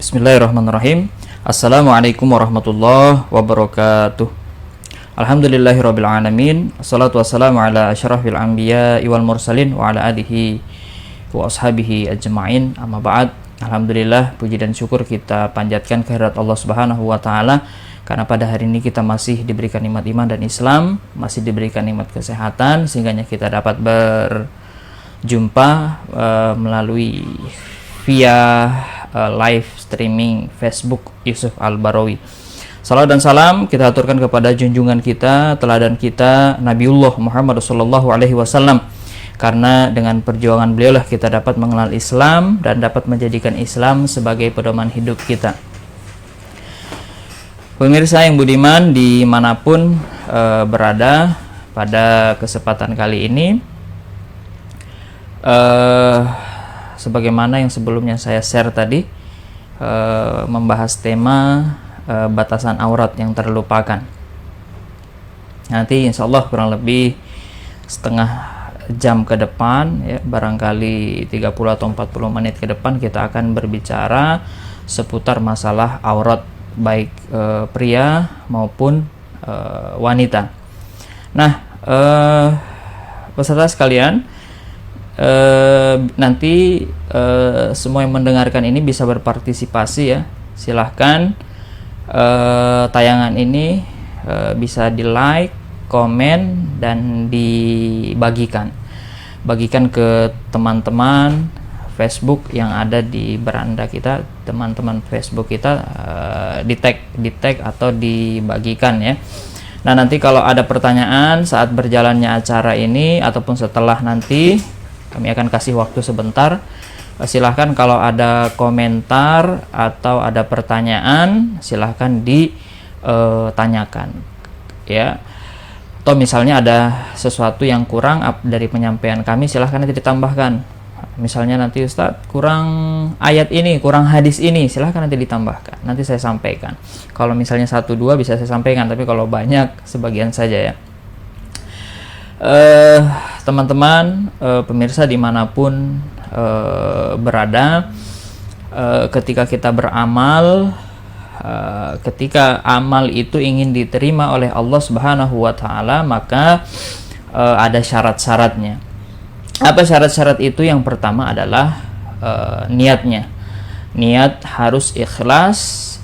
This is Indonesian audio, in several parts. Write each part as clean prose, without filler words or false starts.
Bismillahirrahmanirrahim. Assalamualaikum warahmatullahi wabarakatuh. Alhamdulillahirabbil alamin. Wassalatu wassalamu ala asyrafil anbiya'i wal mursalin wa ala alihi wa ashabihi ajma'in. Amma ba'd. Alhamdulillah, puji dan syukur kita panjatkan kehadirat Allah Subhanahu wa taala karena pada hari ini kita masih diberikan nikmat iman dan Islam, masih diberikan nikmat kesehatan sehingga kita dapat berjumpa melalui via live streaming Facebook Yusuf Al-Barawi. Salam dan salam kita aturkan kepada junjungan kita, teladan kita, Nabiullah Muhammad sallallahu alaihi wasallam. Karena dengan perjuangan beliaulah kita dapat mengenal Islam dan dapat menjadikan Islam sebagai pedoman hidup kita. Pemirsa yang budiman dimanapun berada, pada kesempatan kali ini sebagaimana yang sebelumnya saya share tadi, membahas tema batasan aurat yang terlupakan. Nanti insya Allah kurang lebih setengah jam ke depan, ya, barangkali 30 atau 40 menit ke depan kita akan berbicara seputar masalah aurat baik pria maupun wanita. Nah, peserta sekalian, nanti semua yang mendengarkan ini bisa berpartisipasi, ya. Silahkan tayangan ini bisa di like, komen, dan dibagikan ke teman-teman Facebook yang ada di beranda kita, teman-teman Facebook kita, di tag atau dibagikan, ya. Nah, nanti kalau ada pertanyaan saat berjalannya acara ini ataupun setelah, nanti kami akan kasih waktu sebentar. Silahkan kalau ada komentar atau ada pertanyaan, silahkan ditanyakan, ya. Atau misalnya ada sesuatu yang kurang dari penyampaian kami, silahkan nanti ditambahkan. Misalnya nanti Ustadz kurang ayat ini, kurang hadis ini, silahkan nanti ditambahkan, nanti saya sampaikan. Kalau misalnya 1-2 bisa saya sampaikan, tapi kalau banyak sebagian saja, ya. Teman-teman, pemirsa dimanapun berada, ketika kita beramal, ketika amal itu ingin diterima oleh Allah Subhanahu wa taala, maka ada syarat-syaratnya. Apa syarat-syarat itu? Yang pertama adalah niatnya. Niat harus ikhlas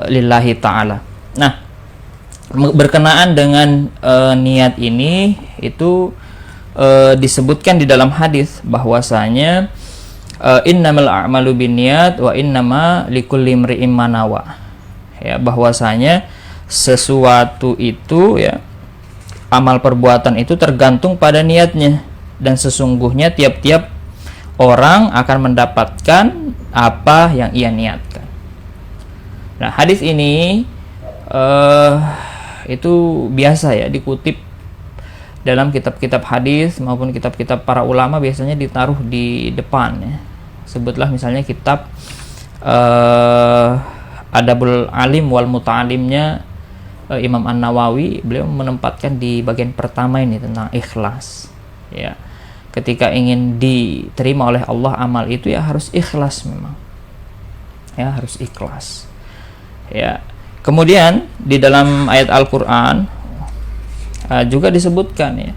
lillahi ta'ala. Nah, berkenaan dengan niat ini, itu disebutkan di dalam hadis bahwasanya innamal a'malu binniyat wa innama likulli imri'in ma nawa. Ya, bahwasanya sesuatu itu, ya, amal perbuatan itu tergantung pada niatnya, dan sesungguhnya tiap-tiap orang akan mendapatkan apa yang ia niatkan. Nah, hadis ini itu biasa, ya, dikutip dalam kitab-kitab hadis maupun kitab-kitab para ulama, biasanya ditaruh di depan, ya. Sebutlah misalnya kitab Adabul Alim wal Muta'alimnya Imam An-Nawawi, beliau menempatkan di bagian pertama ini tentang ikhlas, ya. Ketika ingin diterima oleh Allah amal itu, ya, harus ikhlas memang, ya, harus ikhlas, ya. Kemudian di dalam ayat Al-Qur'an juga disebutkan, ya,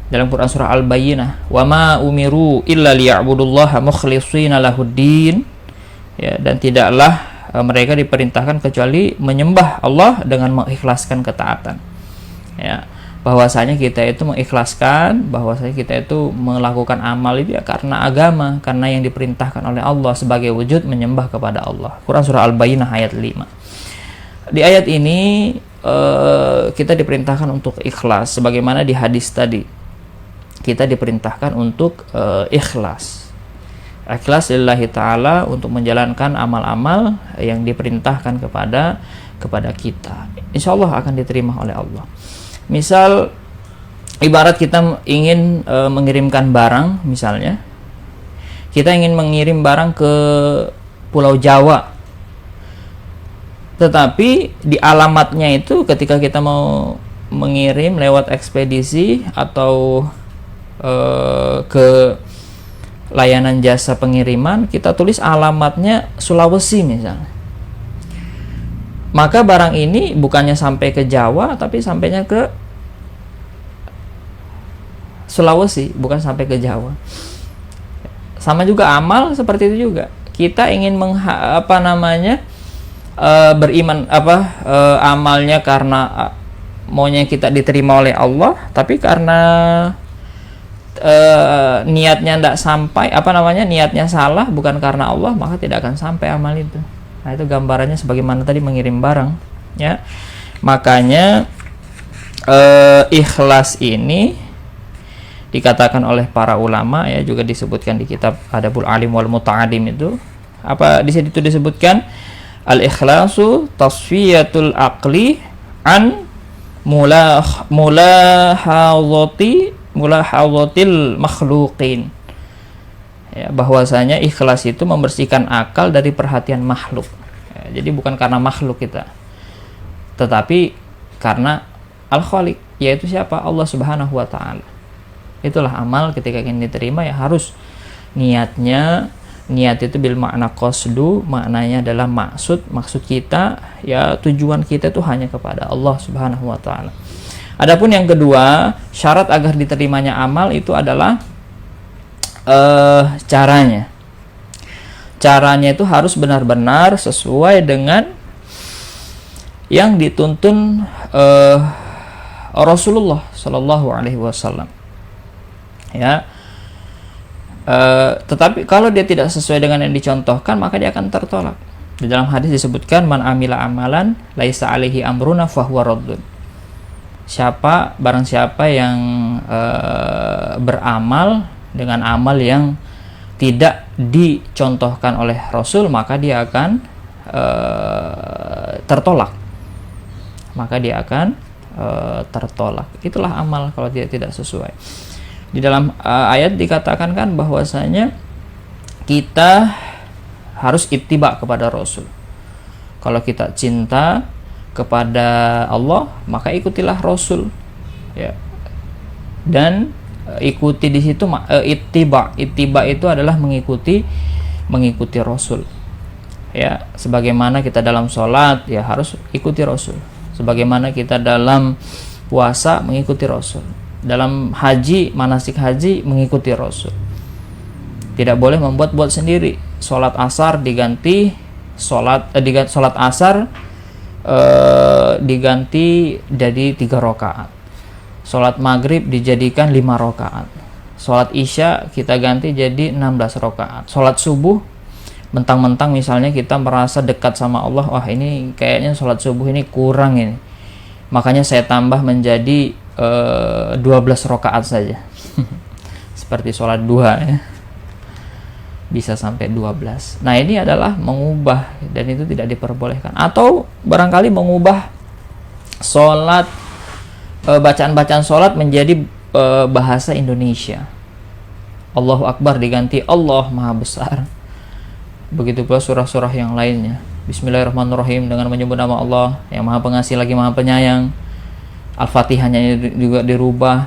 dalam Quran surah Al-Bayyinah, wa ma umiru illa liya'budullaha mukhlishina lahuddin, ya, dan tidaklah mereka diperintahkan kecuali menyembah Allah dengan mengikhlaskan ketaatan, ya. Bahwasanya kita itu mengikhlaskan, bahwasanya kita itu melakukan amal itu, ya, karena agama, karena yang diperintahkan oleh Allah sebagai wujud menyembah kepada Allah. Quran surah Al-Bayyinah ayat 5. Di ayat ini kita diperintahkan untuk ikhlas, sebagaimana di hadis tadi kita diperintahkan untuk ikhlas lillahi ta'ala, untuk menjalankan amal-amal yang diperintahkan kepada kita. Insya Allah akan diterima oleh Allah. Misal ibarat kita ingin mengirimkan barang, misalnya kita ingin mengirim barang ke Pulau Jawa, tetapi di alamatnya itu ketika kita mau mengirim lewat ekspedisi atau ke layanan jasa pengiriman, kita tulis alamatnya Sulawesi misalnya. Maka barang ini bukannya sampai ke Jawa, tapi sampainya ke Sulawesi, bukan sampai ke Jawa. Sama juga amal seperti itu juga. Kita ingin beriman amalnya karena maunya kita diterima oleh Allah, tapi karena niatnya tidak sampai, niatnya salah, bukan karena Allah, maka tidak akan sampai amal itu. Nah, itu gambarannya sebagaimana tadi mengirim barang, ya. Makanya ikhlas ini dikatakan oleh para ulama, ya, juga disebutkan di kitab Adabul Alim wal Muta'alim itu. Apa di situ disebutkan al-ikhlasu tasfiyatul aqli an mulahadzatil makhluqin. Ya, bahwasanya ikhlas itu membersihkan akal dari perhatian makhluk. Ya, jadi bukan karena makhluk kita, tetapi karena Al-Khaliq, yaitu siapa? Allah Subhanahu wa taala. Itulah amal ketika ingin diterima, ya harus niatnya. Niat itu bil makna qasdu, maknanya adalah maksud kita, ya tujuan kita itu hanya kepada Allah Subhanahu wa taala. Adapun yang kedua, syarat agar diterimanya amal itu adalah caranya. Caranya itu harus benar-benar sesuai dengan yang dituntun Rasulullah Shallallahu Alaihi Wasallam. Ya. Tetapi kalau dia tidak sesuai dengan yang dicontohkan, maka dia akan tertolak. Di dalam hadis disebutkan, man amila amalan laisa alaihi amruna fahuwa raddun. Barang siapa yang beramal dengan amal yang tidak dicontohkan oleh Rasul, maka dia akan tertolak. Tertolak. Itulah amal kalau dia tidak sesuai. Di dalam ayat dikatakan kan bahwasanya kita harus ittiba kepada Rasul. Kalau kita cinta kepada Allah, maka ikutilah Rasul, ya. Dan ikuti di situ ittiba itu adalah mengikuti Rasul, ya. Sebagaimana kita dalam sholat, ya harus ikuti Rasul. Sebagaimana kita dalam puasa mengikuti Rasul. Dalam haji, manasik haji, mengikuti Rasul. Tidak boleh membuat-buat sendiri. Sholat asar diganti sholat asar diganti jadi 3 rakaat. Sholat maghrib dijadikan 5 rakaat. Sholat isya kita ganti jadi 16 rakaat. Sholat subuh, mentang-mentang misalnya kita merasa dekat sama Allah, wah ini kayaknya sholat subuh ini kurang ini, makanya saya tambah menjadi 12 rakaat saja. Seperti sholat duha, ya, bisa sampai 12. Nah, ini adalah mengubah, dan itu tidak diperbolehkan. Atau barangkali mengubah sholat, bacaan-bacaan sholat menjadi bahasa Indonesia. Allahu Akbar diganti Allah Maha Besar. Begitu pula surah-surah yang lainnya. Bismillahirrahmanirrahim dengan menyebut nama Allah yang Maha Pengasih lagi Maha Penyayang. Al-Fatihahnya juga dirubah.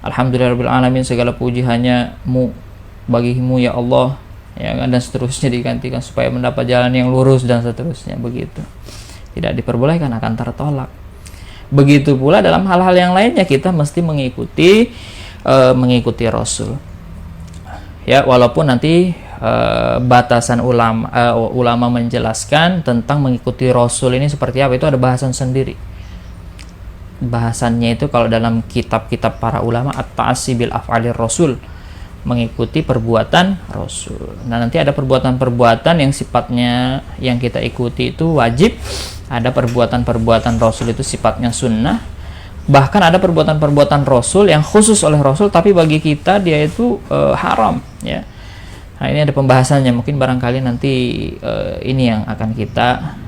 Alhamdulillahirabbil alamin, segala puji hanya bagimu ya Allah, ya kan, dan seterusnya digantikan supaya mendapat jalan yang lurus dan seterusnya. Begitu. Tidak diperbolehkan, akan tertolak. Begitu pula dalam hal-hal yang lainnya kita mesti mengikuti Rasul. Ya, walaupun nanti batasan ulama menjelaskan tentang mengikuti Rasul ini seperti apa, itu ada bahasan sendiri. Bahasannya itu kalau dalam kitab-kitab para ulama at-ta'assi bil af'alir Rasul, mengikuti perbuatan Rasul. Nah, nanti ada perbuatan-perbuatan yang sifatnya yang kita ikuti itu wajib, ada perbuatan-perbuatan Rasul itu sifatnya sunnah, bahkan ada perbuatan-perbuatan Rasul yang khusus oleh Rasul tapi bagi kita dia itu haram, ya. Nah, ini ada pembahasannya, mungkin barangkali nanti ini yang akan kita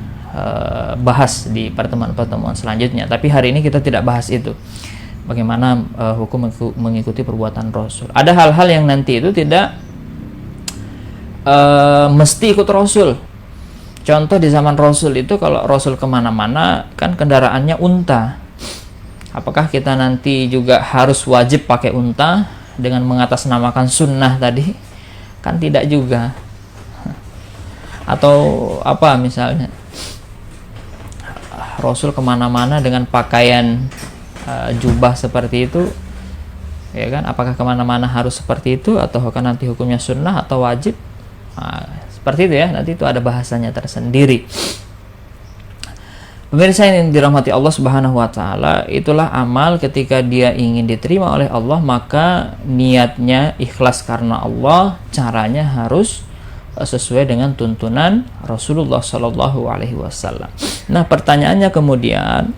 bahas di pertemuan-pertemuan selanjutnya. Tapi hari ini kita tidak bahas itu, bagaimana hukum mengikuti perbuatan Rasul. Ada hal-hal yang nanti itu tidak mesti ikut Rasul. Contoh di zaman Rasul itu, kalau Rasul kemana-mana kan kendaraannya unta. Apakah kita nanti juga harus wajib pakai unta? dengan mengatasnamakan sunnah tadi? Kan tidak juga. Atau apa misalnya Rasul kemana-mana dengan pakaian jubah seperti itu, ya kan? Apakah kemana-mana harus seperti itu, atau kan nanti hukumnya sunnah atau wajib? Seperti itu ya, nanti itu ada bahasanya tersendiri. Pemirsa yang dirahmati Allah Subhanahu wa taala, itulah amal ketika dia ingin diterima oleh Allah, maka niatnya ikhlas karena Allah, caranya harus sesuai dengan tuntunan Rasulullah Shallallahu alaihi wasallam. Nah, pertanyaannya kemudian,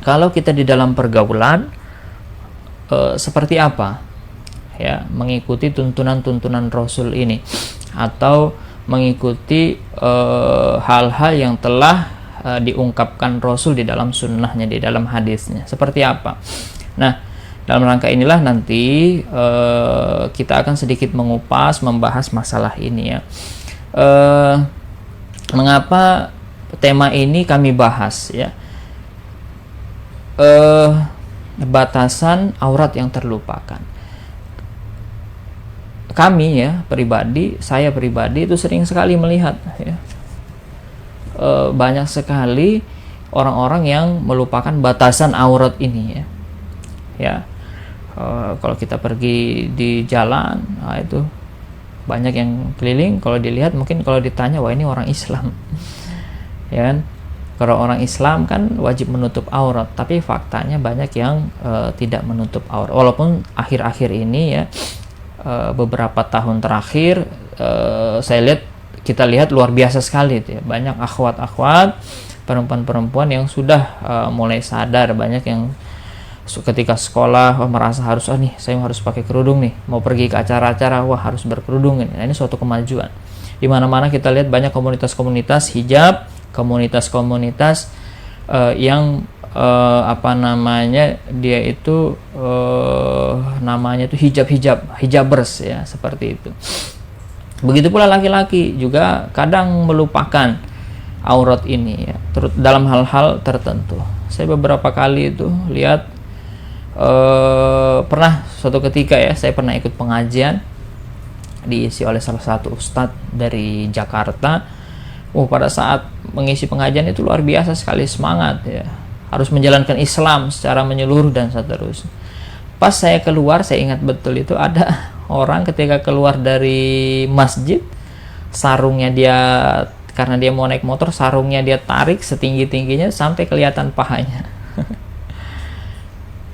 kalau kita di dalam pergaulan seperti apa? Ya, mengikuti tuntunan-tuntunan Rasul ini atau mengikuti hal-hal yang telah diungkapkan Rasul di dalam sunnahnya, di dalam hadisnya, seperti apa? Nah, dalam rangka inilah nanti kita akan sedikit mengupas, membahas masalah ini ya. Mengapa tema ini kami bahas ya? Batasan aurat yang terlupakan. Kami ya pribadi, saya pribadi itu sering sekali melihat ya, banyak sekali orang-orang yang melupakan batasan aurat ini ya. Kalau kita pergi di jalan, nah itu banyak yang keliling, kalau dilihat mungkin kalau ditanya, wah ini orang Islam ya kan. Kalau orang Islam kan wajib menutup aurat, tapi faktanya banyak yang tidak menutup aurat. Walaupun akhir-akhir ini ya, beberapa tahun terakhir kita lihat luar biasa sekali ya. Banyak akhwat-akhwat, perempuan-perempuan yang sudah mulai sadar. Banyak yang ketika sekolah merasa harus, nih saya harus pakai kerudung nih, mau pergi ke acara-acara, wah harus berkerudung. Nah, ini suatu kemajuan. Di mana-mana kita lihat banyak komunitas-komunitas hijab, komunitas-komunitas yang dia itu namanya itu hijabers ya, seperti itu. Begitu pula laki-laki juga kadang melupakan aurat ini ya, dalam hal-hal tertentu. Saya beberapa kali itu lihat, pernah suatu ketika ya, saya pernah ikut pengajian diisi oleh salah satu ustadz dari Jakarta. Pada saat mengisi pengajian itu luar biasa sekali semangat ya, harus menjalankan Islam secara menyeluruh dan seterusnya. Pas saya keluar, saya ingat betul itu ada orang ketika keluar dari masjid, sarungnya dia, karena dia mau naik motor, sarungnya dia tarik setinggi-tingginya sampai kelihatan pahanya.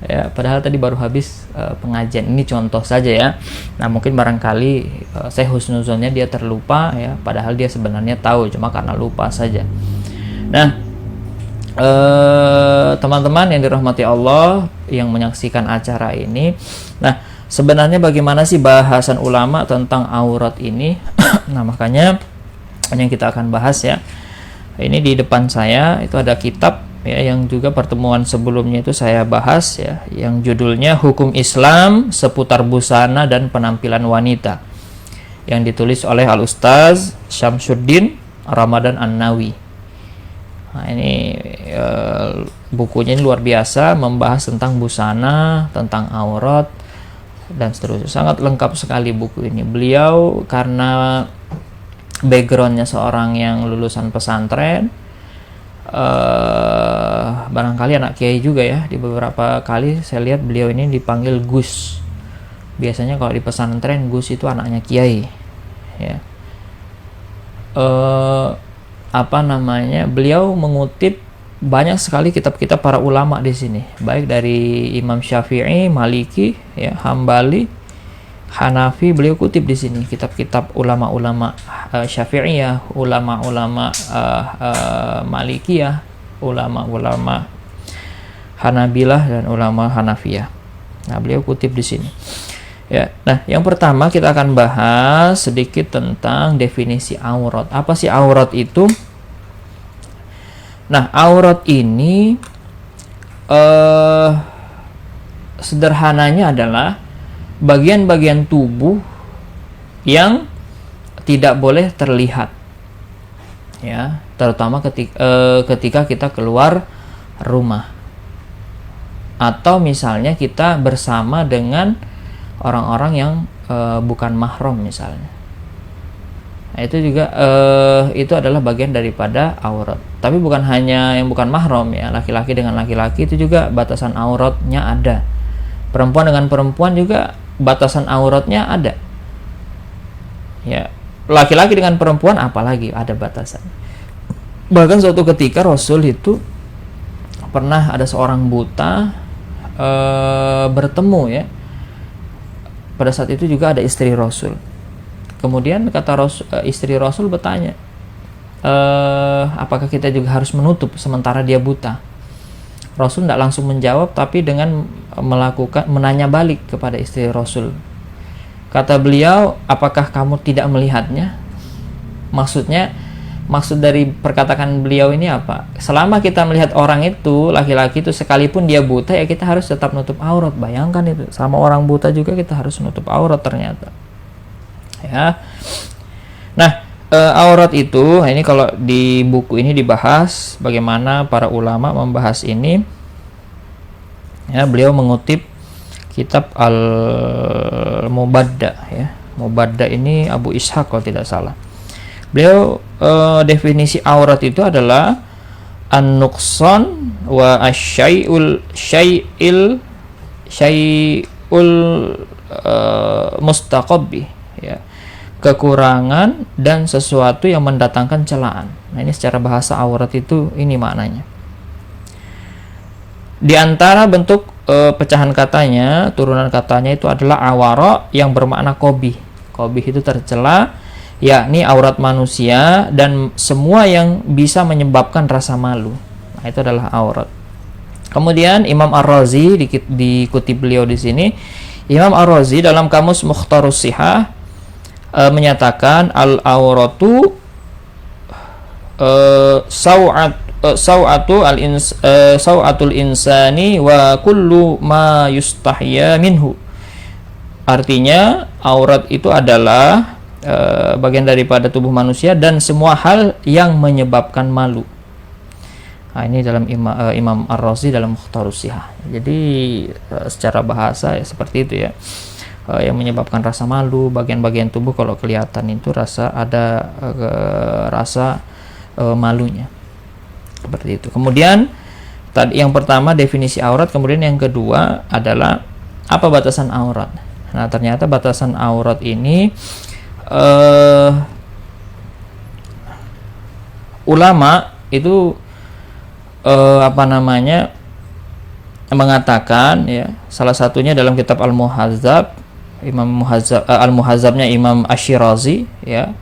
Ya, padahal tadi baru habis pengajian. Ini contoh saja ya. Nah, mungkin barangkali saya husnuzonnya dia terlupa ya, padahal dia sebenarnya tahu, cuma karena lupa saja. Nah, teman-teman yang dirahmati Allah yang menyaksikan acara ini, nah sebenarnya bagaimana sih bahasan ulama tentang aurat ini? Nah, makanya yang kita akan bahas ya. Ini di depan saya itu ada kitab ya, yang juga pertemuan sebelumnya itu saya bahas ya, yang judulnya Hukum Islam Seputar Busana dan Penampilan Wanita, yang ditulis oleh Al-Ustaz Syamsuddin Ramadan An-Nawi. Nah, ini bukunya ini luar biasa, membahas tentang busana, tentang aurat dan seterusnya. Sangat lengkap sekali buku ini. Beliau karena backgroundnya seorang yang lulusan pesantren, barangkali anak kiai juga ya. Di beberapa kali saya lihat beliau ini dipanggil Gus. Biasanya kalau di pesantren Gus itu anaknya kiai ya. Beliau mengutip banyak sekali kitab-kitab para ulama di sini, baik dari Imam Syafi'i, Maliki, ya, Hambali, Hanafi. Beliau kutip di sini kitab-kitab ulama-ulama Syafi'iyah, ulama-ulama Malikiyah, ulama-ulama Hanabilah dan ulama Hanafiyah. Nah, beliau kutip di sini. Ya, nah yang pertama kita akan bahas sedikit tentang definisi aurat. Apa sih aurat itu? Nah, aurat ini sederhananya adalah bagian-bagian tubuh yang tidak boleh terlihat, ya, terutama ketika kita keluar rumah, atau misalnya kita bersama dengan orang-orang yang bukan mahram misalnya. Nah, itu juga itu adalah bagian daripada aurat. Tapi bukan hanya yang bukan mahram ya, laki-laki dengan laki-laki itu juga batasan auratnya ada. Perempuan dengan perempuan juga batasan auratnya ada. Ya, laki-laki dengan perempuan apalagi ada batasan. Bahkan suatu ketika Rasul itu pernah ada seorang buta bertemu ya. Pada saat itu juga ada istri Rasul. Kemudian kata istri Rasul bertanya, apakah kita juga harus menutup sementara dia buta? Rasul tidak langsung menjawab, tapi dengan menanya balik kepada istri Rasul. Kata beliau, apakah kamu tidak melihatnya? Maksud dari perkataan beliau ini apa? Selama kita melihat orang itu, laki-laki itu, sekalipun dia buta, ya kita harus tetap nutup aurat. Bayangkan itu, sama orang buta juga kita harus nutup aurat ternyata. Ya. Nah, aurat itu, ini kalau di buku ini dibahas bagaimana para ulama membahas ini. Ya, beliau mengutip kitab Al-Mubadda ya. Mubadda ini Abu Ishaq kalau tidak salah. Beliau definisi aurat itu adalah an-nuqsan wa asy-syai'ul mustaqabbi ya. Kekurangan dan sesuatu yang mendatangkan celaan. Nah, ini secara bahasa aurat itu ini maknanya. Di antara bentuk pecahan katanya, turunan katanya itu adalah awara yang bermakna qabih. Qabih itu tercela, yakni aurat manusia dan semua yang bisa menyebabkan rasa malu. Nah, itu adalah aurat. Kemudian Imam Ar-Razi dikutip beliau di sini. Imam Ar-Razi dalam kamus Mukhtarus Shihah menyatakan al-auratu sau'atul insani wa kullu ma yustahya minhu. Artinya aurat itu adalah bagian daripada tubuh manusia dan semua hal yang menyebabkan malu. Nah, ini dalam Imam Ar-Razi dalam Mukhtarus Shihah. Jadi secara bahasa ya seperti itu ya. Yang menyebabkan rasa malu, bagian-bagian tubuh kalau kelihatan itu ada rasa malunya. Seperti itu. Kemudian tadi yang pertama definisi aurat, kemudian yang kedua adalah apa batasan aurat. Nah, ternyata batasan aurat ini ulama itu mengatakan ya, salah satunya dalam kitab Al-Muhazzab, Al-Muhazzabnya Imam Asy-Syirazi ya.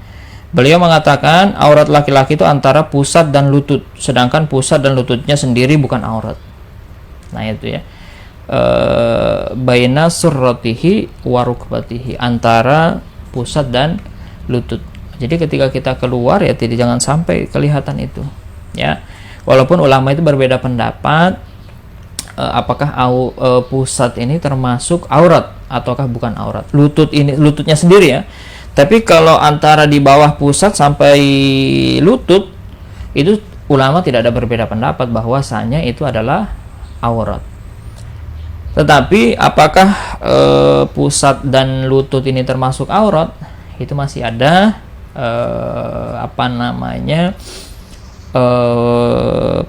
Beliau mengatakan aurat laki-laki itu antara pusat dan lutut, sedangkan pusat dan lututnya sendiri bukan aurat. Nah, itu ya. Baina surratihi wa rukbatihi, antara pusat dan lutut. Jadi ketika kita keluar ya jangan sampai kelihatan itu. Ya. Walaupun ulama itu berbeda pendapat apakah pusat ini termasuk aurat ataukah bukan aurat. Lututnya sendiri ya. Tapi kalau antara di bawah pusat sampai lutut itu ulama tidak ada berbeda pendapat bahwasanya itu adalah aurat. Tetapi apakah pusat dan lutut ini termasuk aurat? Itu masih ada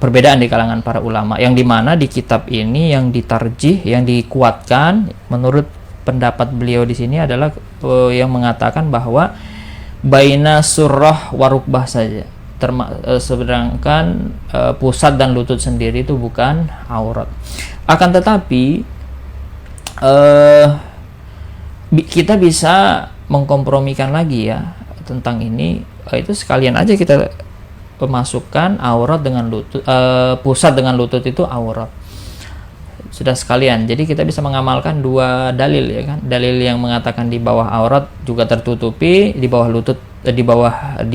perbedaan di kalangan para ulama, yang dimana di kitab ini yang ditarjih, yang dikuatkan menurut pendapat beliau di sini adalah yang mengatakan bahwa baina surrah warukbah saja, sedangkan pusat dan lutut sendiri itu bukan aurat. Akan tetapi kita bisa mengkompromikan lagi ya tentang ini, itu sekalian aja kita memasukkan aurat dengan lutut, pusat dengan lutut itu aurat. Sudah sekalian. Jadi kita bisa mengamalkan dua dalil ya kan. Dalil yang mengatakan di bawah aurat juga tertutupi, di bawah lutut, di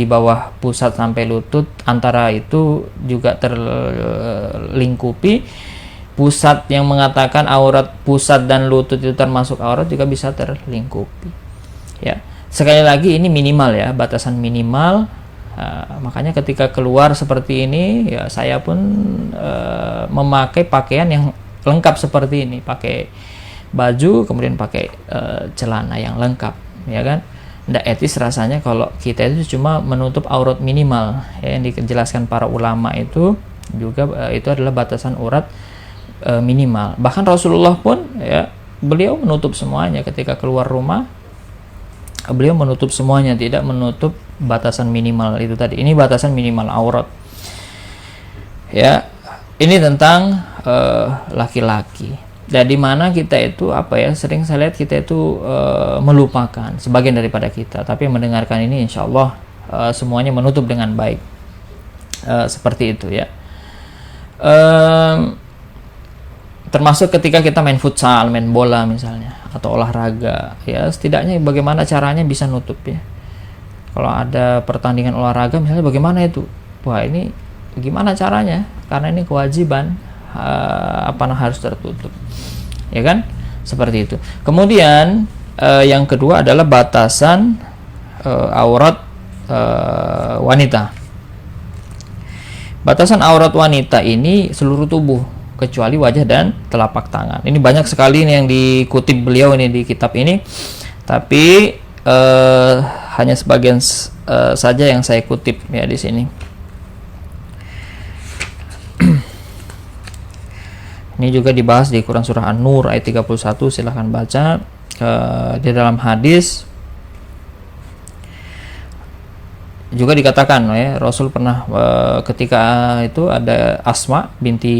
bawah pusat sampai lutut antara itu juga terlingkupi. Pusat yang mengatakan aurat pusat dan lutut itu termasuk aurat juga bisa terlingkupi. Ya. Sekali lagi ini minimal ya, batasan minimal. Makanya ketika keluar seperti ini ya saya pun memakai pakaian yang lengkap seperti ini, pakai baju kemudian pakai celana yang lengkap, ya kan? Nggak etis rasanya kalau kita itu cuma menutup aurat minimal, ya, yang dijelaskan para ulama itu juga itu adalah batasan aurat minimal. Bahkan Rasulullah pun, ya, beliau menutup semuanya ketika keluar rumah. Beliau menutup semuanya, tidak menutup batasan minimal itu tadi. Ini batasan minimal aurat. Ya, ini tentang laki-laki. Dan di mana kita itu sering saya lihat kita itu melupakan sebagian daripada kita, tapi mendengarkan ini insya Allah semuanya menutup dengan baik, seperti itu, ya. Termasuk ketika kita main futsal, main bola misalnya, atau olahraga, ya, setidaknya bagaimana caranya bisa nutup, ya. Kalau ada pertandingan olahraga misalnya, bagaimana itu? Wah, ini gimana caranya? Karena ini kewajiban, harus tertutup, ya kan? Seperti itu. Kemudian yang kedua adalah batasan aurat wanita. Batasan aurat wanita ini seluruh tubuh kecuali wajah dan telapak tangan. Ini banyak sekali nih yang dikutip beliau ini di kitab ini, tapi hanya sebagian saja yang saya kutip, ya, di sini. Ini juga dibahas di Quran surah An-Nur ayat 31, silahkan baca. Di dalam hadis juga dikatakan, ya, Rasul pernah ketika itu ada Asma binti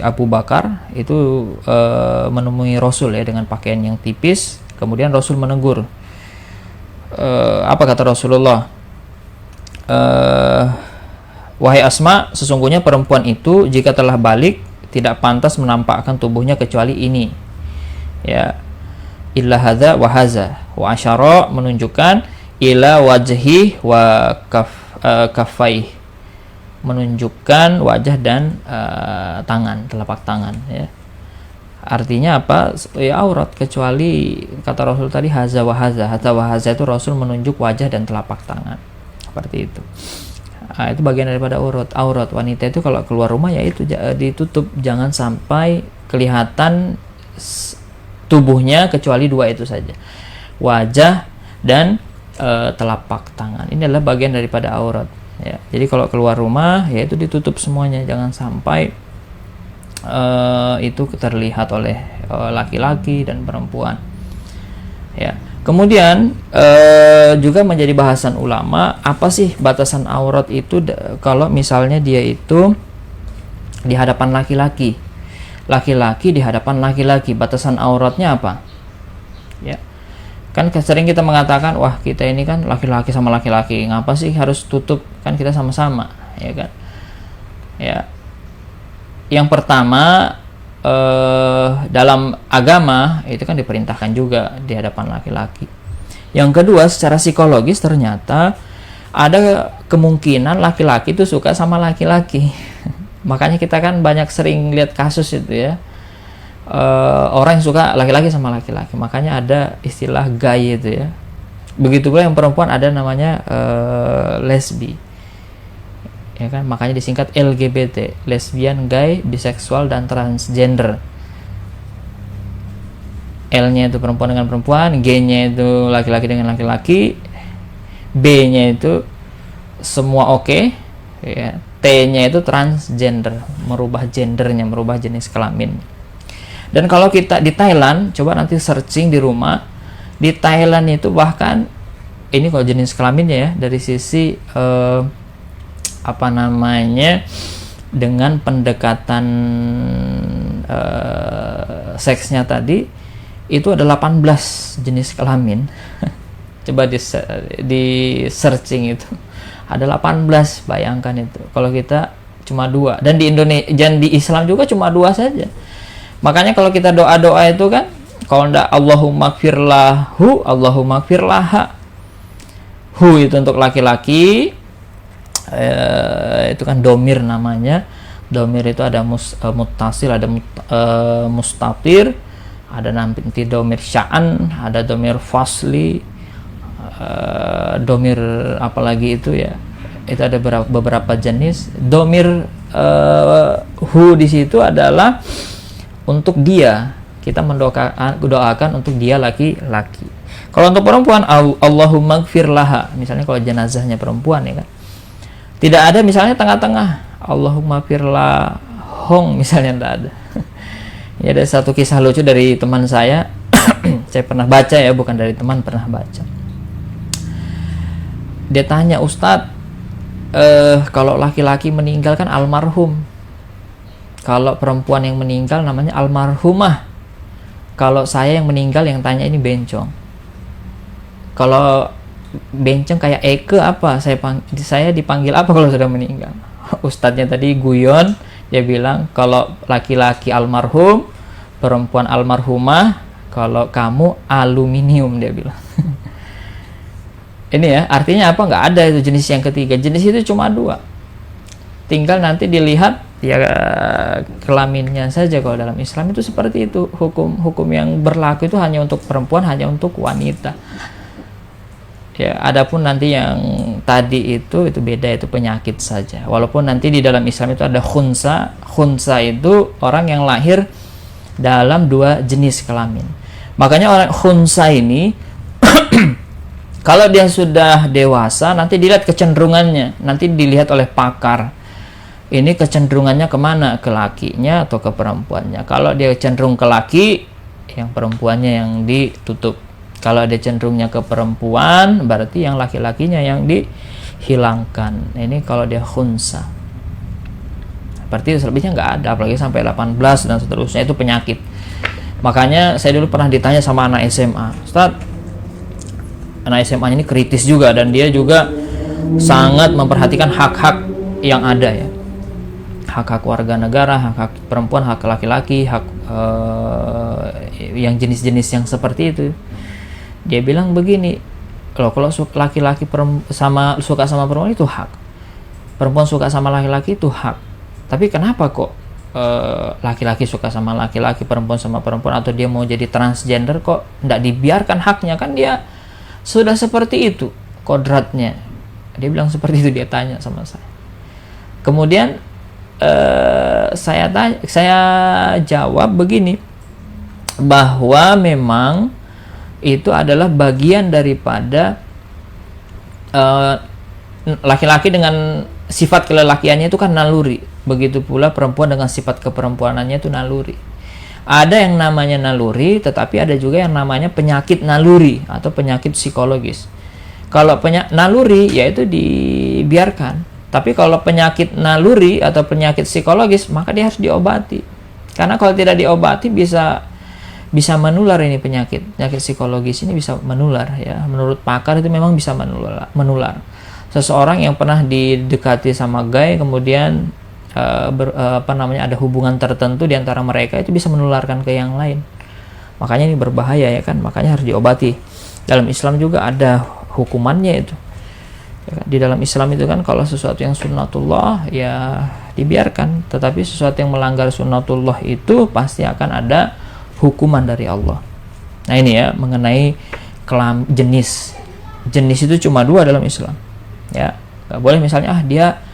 Abu Bakar itu menemui Rasul, ya, dengan pakaian yang tipis. Kemudian Rasul menegur. Apa kata Rasulullah? Wahai Asma, sesungguhnya perempuan itu jika telah balik tidak pantas menampakkan tubuhnya kecuali ini, ya, illa hadza wa hadza, wa asyara menunjukkan ila wajhi wa kafaih, menunjukkan wajah dan tangan, telapak tangan, ya. Artinya apa? Ya, aurat kecuali kata Rasul tadi hadza wa hadza. Hadza wa hadza itu Rasul menunjuk wajah dan telapak tangan, seperti itu. Nah, itu bagian daripada aurat wanita itu kalau keluar rumah, ya, itu ditutup, jangan sampai kelihatan tubuhnya kecuali dua itu saja, wajah dan telapak tangan. Ini adalah bagian daripada aurat, ya. Jadi kalau keluar rumah, ya, itu ditutup semuanya, jangan sampai itu terlihat oleh laki-laki dan perempuan, ya. Kemudian juga menjadi bahasan ulama, apa sih batasan aurat itu kalau misalnya dia itu di hadapan laki-laki, di hadapan laki-laki, batasan auratnya apa? Ya, kan sering kita mengatakan, wah, kita ini kan laki-laki sama laki-laki, ngapa sih harus tutup, kan kita sama-sama, ya kan? Ya, yang pertama, dalam agama itu kan diperintahkan juga di hadapan laki-laki. Yang kedua, secara psikologis ternyata ada kemungkinan laki-laki itu suka sama laki-laki. Makanya kita kan banyak sering lihat kasus itu, ya, orang yang suka laki-laki sama laki-laki. Makanya ada istilah gay itu, ya. Begitu pula yang perempuan ada namanya lesbi, ya kan? Makanya disingkat LGBT, lesbian, gay, biseksual, dan transgender. L-nya itu perempuan dengan perempuan, G-nya itu laki-laki dengan laki-laki, B-nya itu semua oke, ya. T-nya itu transgender, merubah gendernya, merubah jenis kelamin. Dan kalau kita di Thailand, coba nanti searching di rumah, di Thailand itu bahkan ini kalau jenis kelaminnya, ya, dari sisi dengan pendekatan seksnya tadi itu ada 18 jenis kelamin. Coba di searching itu ada 18, bayangkan itu. Kalau kita cuma 2, dan di Indonesia dan di Islam juga cuma 2 saja. Makanya kalau kita doa-doa itu kan, kalau ndak Allahumma gfirlahu, Allahumma gfirlaha. Hu itu untuk laki-laki, itu kan domir namanya. Domir itu ada muttasil, ada mustatir, ada nanti domir sya'an, ada domir fasli, domir apalagi itu, ya, itu ada beberapa jenis. Domir hu di situ adalah untuk dia, kita mendoakan untuk dia laki-laki. Kalau untuk perempuan, Allahumma gfir laha, misalnya kalau jenazahnya perempuan ya kan, tidak ada misalnya tengah-tengah Allahumma gfir lahong misalnya, tidak ada. Ya, ada satu kisah lucu dari teman saya. Saya pernah baca ya, bukan dari teman, pernah baca. Dia tanya, Ustadz, kalau laki-laki meninggal kan almarhum, kalau perempuan yang meninggal namanya almarhumah, kalau saya yang meninggal yang tanya ini bencong, kalau bencong kayak Eke apa, saya dipanggil apa kalau sudah meninggal? Ustadznya tadi guyon, dia bilang kalau laki-laki almarhum, perempuan almarhumah, kalau kamu aluminium, dia bilang. Ini ya, artinya apa? Nggak ada itu jenis yang ketiga. Jenis itu cuma dua. Tinggal nanti dilihat ya kelaminnya saja. Kalau dalam Islam itu seperti itu. Hukum yang berlaku itu hanya untuk perempuan, hanya untuk wanita. Ya, adapun nanti yang tadi itu beda, itu penyakit saja. Walaupun nanti di dalam Islam itu ada khunsa. Khunsa itu orang yang lahir dalam dua jenis kelamin. Makanya orang khunsa ini kalau dia sudah dewasa, nanti dilihat kecenderungannya, nanti dilihat oleh pakar. Ini kecenderungannya kemana? Ke lakinya atau ke perempuannya? Kalau dia cenderung ke laki, yang perempuannya yang ditutup. Kalau dia cenderungnya ke perempuan, berarti yang laki-lakinya yang dihilangkan. Ini kalau dia khunsa. Berarti selebihnya nggak ada, apalagi sampai 18 dan seterusnya, itu penyakit. Makanya saya dulu pernah ditanya sama anak SMA, Ustadz, anak SMA ini kritis juga, dan dia juga sangat memperhatikan hak-hak yang ada ya, hak-hak warga negara, hak-hak perempuan, hak laki-laki, hak yang jenis-jenis yang seperti itu. Dia bilang begini, kalau laki-laki suka sama perempuan itu hak, perempuan suka sama laki-laki itu hak, tapi kenapa kok laki-laki suka sama laki-laki, perempuan sama perempuan, atau dia mau jadi transgender kok tidak dibiarkan haknya? Kan dia sudah seperti itu kodratnya. Dia bilang seperti itu, dia tanya sama saya. Kemudian saya jawab begini, bahwa memang itu adalah bagian daripada laki-laki dengan sifat kelelakiannya itu kan naluri, begitu pula perempuan dengan sifat keperempuanannya itu naluri. Ada yang namanya naluri, tetapi ada juga yang namanya penyakit naluri atau penyakit psikologis. Kalau naluri yaitu dibiarkan, tapi kalau penyakit naluri atau penyakit psikologis, maka dia harus diobati. Karena kalau tidak diobati bisa menular ini penyakit psikologis ini, bisa menular ya. Menurut pakar itu memang bisa menular. Seseorang yang pernah didekati sama gay, kemudian ada hubungan tertentu di antara mereka, itu bisa menularkan ke yang lain. Makanya ini berbahaya ya kan, makanya harus diobati. Dalam Islam juga ada hukumannya itu ya kan? Di dalam Islam itu kan kalau sesuatu yang sunnatullah ya dibiarkan, tetapi sesuatu yang melanggar sunnatullah itu pasti akan ada hukuman dari Allah. Nah ini ya, mengenai jenis itu cuma dua dalam Islam ya. Gak boleh misalnya dia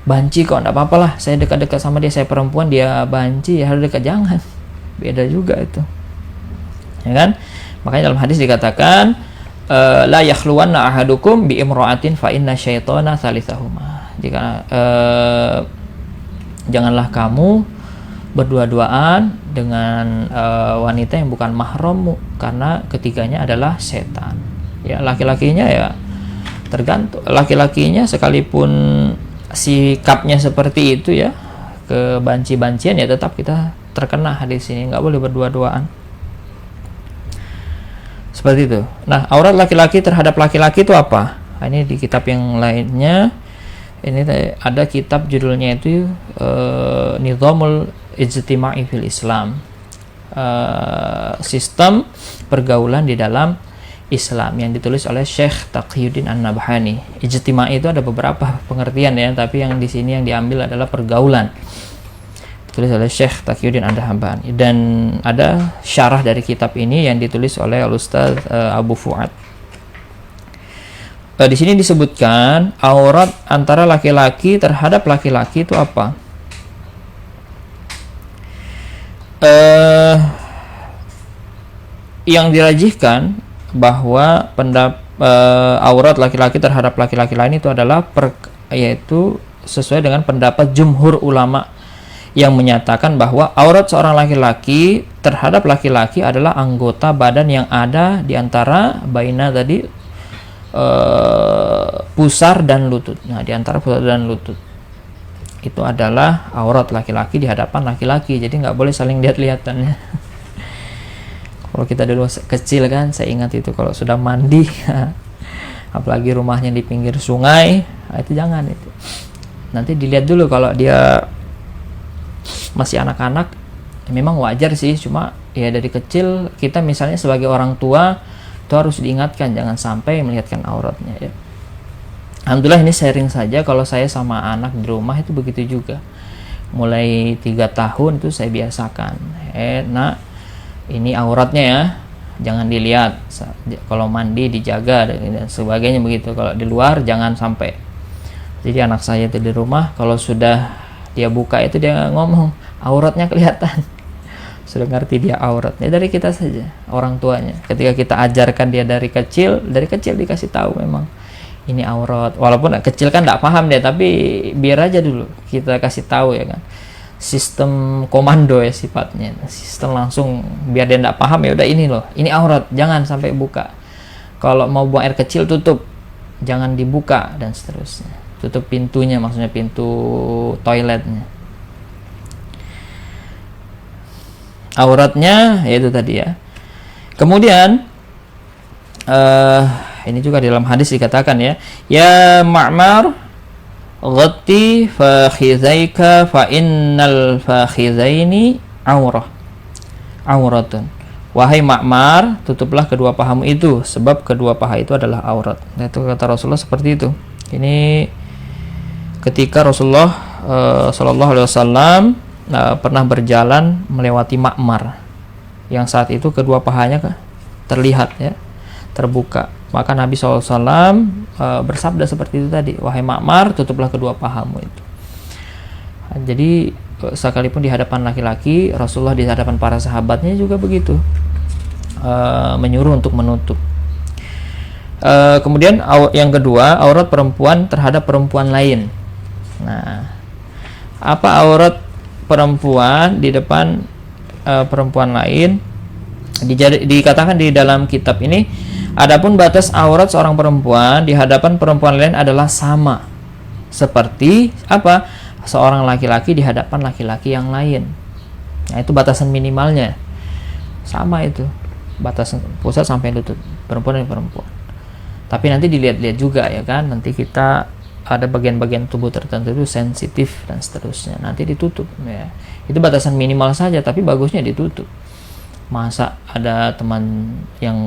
banci kok, enggak apa-apa lah, saya dekat-dekat sama dia, saya perempuan, dia banci, ya harus dekat, jangan. Beda juga itu ya kan. Makanya dalam hadis dikatakan la yakhluwanna ahadukum bi imra'atin fa inna syaitana tsalitsahuma. Jika janganlah kamu berdua-duaan dengan wanita yang bukan mahrammu, karena ketiganya adalah setan. Ya, laki-lakinya ya tergantung, laki-lakinya sekalipun sikapnya seperti itu ya, ke banci-bancian, ya tetap kita terkena hadis ini, nggak boleh berdua-duaan seperti itu. Nah, aurat laki-laki terhadap laki-laki itu apa? Nah, ini di kitab yang lainnya, ini ada kitab judulnya itu Nizamul Ijtima'i fil Islam, sistem pergaulan di dalam Islam, yang ditulis oleh Syekh Taqiyuddin An-Nabhani. Ijtima'i itu ada beberapa pengertian ya, tapi yang di sini yang diambil adalah pergaulan. Ditulis oleh Syekh Taqiyuddin An-Nabhani, dan ada syarah dari kitab ini yang ditulis oleh Al-Ustaz Abu Fuad. Di sini disebutkan aurat antara laki-laki terhadap laki-laki itu apa? yang dirajihkan bahwa aurat laki-laki terhadap laki-laki lain itu adalah yaitu sesuai dengan pendapat jumhur ulama yang menyatakan bahwa aurat seorang laki-laki terhadap laki-laki adalah anggota badan yang ada di antara baina tadi pusar dan lutut. Nah, di antara pusar dan lutut itu adalah aurat laki-laki di hadapan laki-laki. Jadi nggak boleh saling lihat-lihatannya. Kalau kita dulu kecil kan, saya ingat itu kalau sudah mandi, apalagi rumahnya di pinggir sungai, itu jangan itu. Nanti dilihat dulu kalau dia masih anak-anak, memang wajar sih, cuma ya dari kecil kita misalnya sebagai orang tua itu harus diingatkan jangan sampai melihatkan auratnya ya. Alhamdulillah ini sharing saja, kalau saya sama anak di rumah itu begitu juga. Mulai 3 tahun itu saya biasakan, nak ini auratnya ya, jangan dilihat. Kalau mandi dijaga dan sebagainya begitu. Kalau di luar jangan sampai. Jadi anak saya itu di rumah, kalau sudah dia buka itu dia ngomong auratnya kelihatan. Sudah ngerti dia auratnya dari kita saja, orang tuanya. Ketika kita ajarkan dia dari kecil dikasih tahu memang ini aurat. Walaupun kecil kan nggak paham dia, tapi biar aja dulu kita kasih tahu ya kan. Sistem komando ya sifatnya, sistem langsung biar dia nggak paham, ya udah ini loh, ini aurat, jangan sampai buka. Kalau mau buang air kecil tutup, jangan dibuka dan seterusnya. Tutup pintunya, maksudnya pintu toiletnya. Auratnya yaitu tadi ya. Kemudian ini juga dalam hadis dikatakan ya Ma'mar ghatti fakhizaika fa innal fakhizaini auratun. Wahai Ma'mar, tutuplah kedua pahamu itu, sebab kedua paha itu adalah aurat. Nah, itu kata Rasulullah seperti itu. Ini ketika Rasulullah sallallahu alaihi wasallam pernah berjalan melewati Ma'mar yang saat itu kedua pahanya terlihat ya, terbuka. Maka Nabi SAW bersabda seperti itu tadi, wahai Ma'mar, tutuplah kedua pahamu itu. Jadi sekalipun di hadapan laki-laki, Rasulullah di hadapan para sahabatnya juga begitu, menyuruh untuk menutup. Kemudian yang kedua, aurat perempuan terhadap perempuan lain. Nah, apa aurat perempuan di depan perempuan lain? Dikatakan di dalam kitab ini, adapun batas aurat seorang perempuan di hadapan perempuan lain adalah sama seperti apa? Seorang laki-laki di hadapan laki-laki yang lain. Nah, itu batasan minimalnya. Sama itu. Batasan pusat sampai lutut, perempuan dan perempuan. Tapi nanti dilihat-lihat juga ya kan. Nanti kita ada bagian-bagian tubuh tertentu itu sensitif dan seterusnya. Nanti ditutup ya. Itu batasan minimal saja, tapi bagusnya ditutup. Masa ada teman yang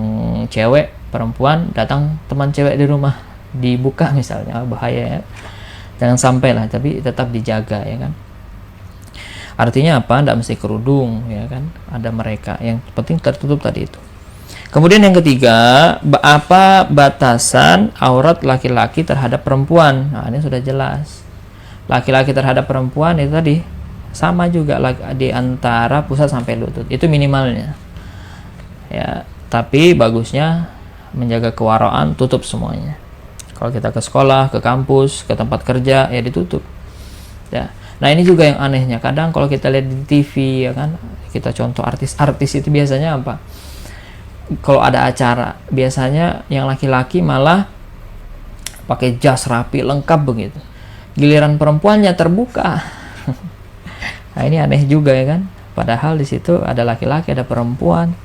cewek, perempuan, datang teman cewek di rumah, dibuka misalnya, bahaya ya. Jangan sampai lah, tapi tetap dijaga ya kan. Artinya apa? Tidak mesti kerudung ya kan. Ada mereka, yang penting tertutup tadi itu. Kemudian yang ketiga, apa batasan aurat laki-laki terhadap perempuan? Nah, ini sudah jelas. Laki-laki terhadap perempuan itu tadi sama juga di antara pusat sampai lutut, itu minimalnya ya. Tapi bagusnya menjaga kewaraan, tutup semuanya. Kalau kita ke sekolah, ke kampus, ke tempat kerja ya ditutup ya. Nah, ini juga yang anehnya, kadang kalau kita lihat di TV ya kan, kita contoh artis-artis itu biasanya apa, kalau ada acara biasanya yang laki-laki malah pakai jas rapi lengkap begitu, giliran perempuannya terbuka. Nah, ini aneh juga ya kan. Padahal di situ ada laki-laki, ada perempuan.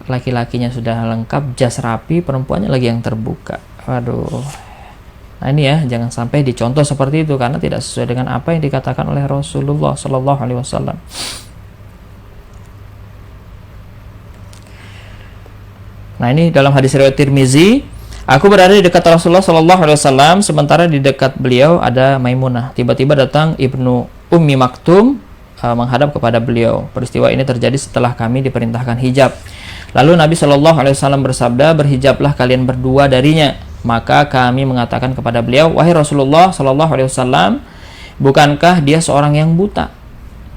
Laki-lakinya sudah lengkap, jas rapi, perempuannya lagi yang terbuka. Waduh. Nah, ini ya, jangan sampai dicontoh seperti itu karena tidak sesuai dengan apa yang dikatakan oleh Rasulullah Sallallahu Alaihi Wasallam. Nah, ini dalam hadis riwayat Tirmizi, aku berada di dekat Rasulullah Sallallahu Alaihi Wasallam, sementara di dekat beliau ada Maimunah. Tiba-tiba datang Ibnu Ummi Maktum menghadap kepada beliau. Peristiwa ini terjadi setelah kami diperintahkan hijab. Lalu Nabi Shallallahu Alaihi Wasallam bersabda, berhijablah kalian berdua darinya. Maka kami mengatakan kepada beliau, wahai Rasulullah Shallallahu Alaihi Wasallam, bukankah dia seorang yang buta?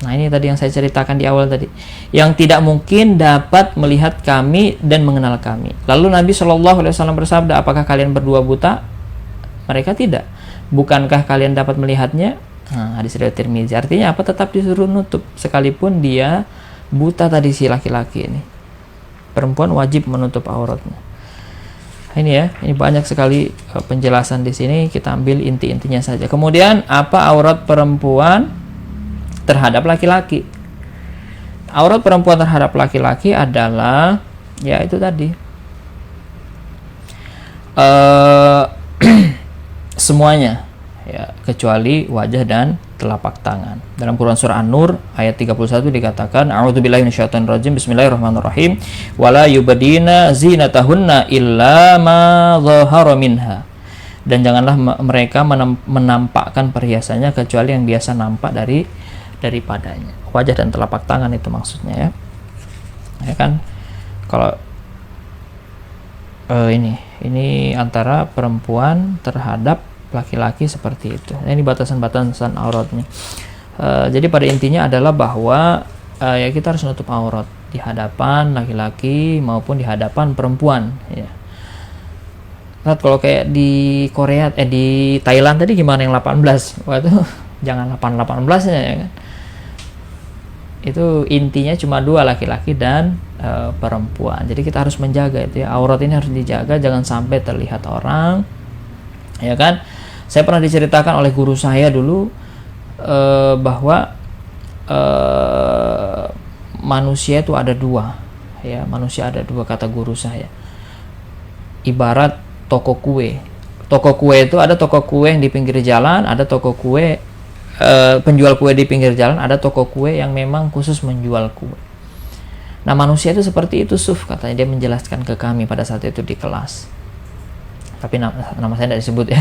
Nah, ini tadi yang saya ceritakan di awal tadi. Yang tidak mungkin dapat melihat kami dan mengenal kami. Lalu Nabi Shallallahu Alaihi Wasallam bersabda, apakah kalian berdua buta? Mereka tidak. Bukankah kalian dapat melihatnya? Nah, hadis riwayat Tirmizi. Artinya apa? Tetap disuruh nutup sekalipun dia buta tadi, si laki-laki ini. Perempuan wajib menutup auratnya. Ini ya, ini banyak sekali penjelasan di sini. Kita ambil inti-intinya saja. Kemudian apa aurat perempuan terhadap laki-laki? Aurat perempuan terhadap laki-laki adalah ya itu tadi, semuanya ya, kecuali wajah dan telapak tangan. Dalam Quran surah An-Nur ayat 31 dikatakan, a'udzubillahi minasyaitonirrajim, bismillahirrahmanirrahim, wala yubdina zinatahunna illa ma dhahara minha. Dan janganlah mereka menampakkan perhiasannya kecuali yang biasa nampak daripadanya. Wajah dan telapak tangan itu maksudnya ya. Ya kan? Kalau ini antara perempuan terhadap laki-laki seperti itu. Nah, ini batasan-batasan auratnya. Jadi pada intinya adalah bahwa ya kita harus nutup aurat di hadapan laki-laki maupun di hadapan perempuan ya. Nah, kalau kayak di Korea di Thailand tadi gimana yang 18? Wah, itu jangan 18-nya ya kan. Itu intinya cuma dua, laki-laki dan perempuan. Jadi kita harus menjaga itu ya. Aurat ini harus dijaga, jangan sampai terlihat orang. Ya kan? Saya pernah diceritakan oleh guru saya dulu bahwa manusia itu ada dua. Ya, manusia ada dua, kata guru saya. Ibarat toko kue. Toko kue itu ada toko kue yang di pinggir jalan, ada toko kue penjual kue di pinggir jalan, ada toko kue yang memang khusus menjual kue. Nah, manusia itu seperti itu, Suf, katanya dia menjelaskan ke kami pada saat itu di kelas. Tapi nama saya tidak disebut ya.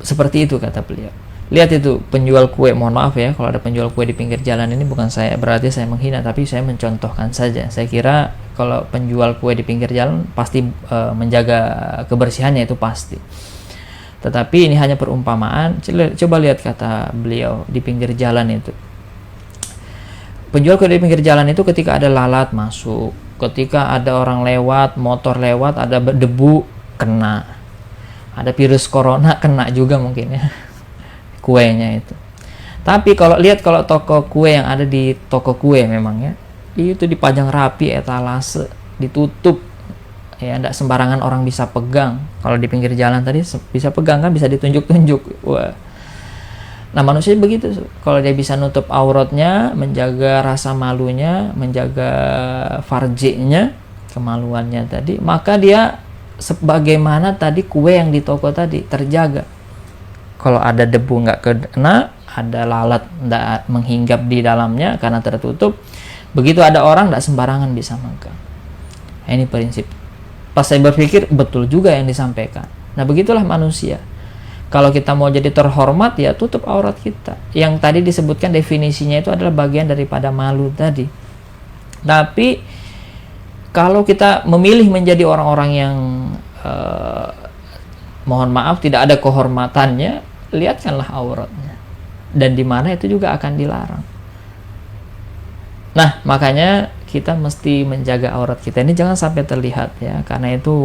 Seperti itu kata beliau. Lihat itu penjual kue, mohon maaf ya kalau ada penjual kue di pinggir jalan, ini bukan saya berarti saya menghina, tapi saya mencontohkan saja. Saya kira kalau penjual kue di pinggir jalan pasti menjaga kebersihannya, itu pasti. Tetapi ini hanya perumpamaan. Coba lihat kata beliau di pinggir jalan itu. Penjual kue di pinggir jalan itu ketika ada lalat masuk, ketika ada orang lewat, motor lewat, ada debu kena, ada virus corona kena juga mungkin ya kuenya itu. Tapi kalau lihat kalau toko kue yang ada di toko kue memang ya itu dipajang rapi, etalase, ditutup. Ya, tidak sembarangan orang bisa pegang. Kalau di pinggir jalan tadi bisa pegang kan, bisa ditunjuk-tunjuk. Wah. Nah, manusia begitu. Kalau dia bisa nutup auratnya, menjaga rasa malunya, menjaga farjinya, kemaluannya tadi, maka dia sebagaimana tadi kue yang di toko tadi terjaga. Kalau ada debu nggak kena, ada lalat nggak menghinggap di dalamnya karena tertutup. Begitu ada orang, nggak sembarangan bisa megang. Nah, ini prinsip. Pas saya berpikir, betul juga yang disampaikan. Nah, begitulah manusia. Kalau kita mau jadi terhormat, ya tutup aurat kita. Yang tadi disebutkan definisinya itu adalah bagian daripada malu tadi. Tapi, kalau kita memilih menjadi orang-orang yang, mohon maaf, tidak ada kehormatannya, lihatkanlah auratnya. Dan di mana itu juga akan dilarang. Nah, makanya kita mesti menjaga aurat kita ini jangan sampai terlihat ya, karena itu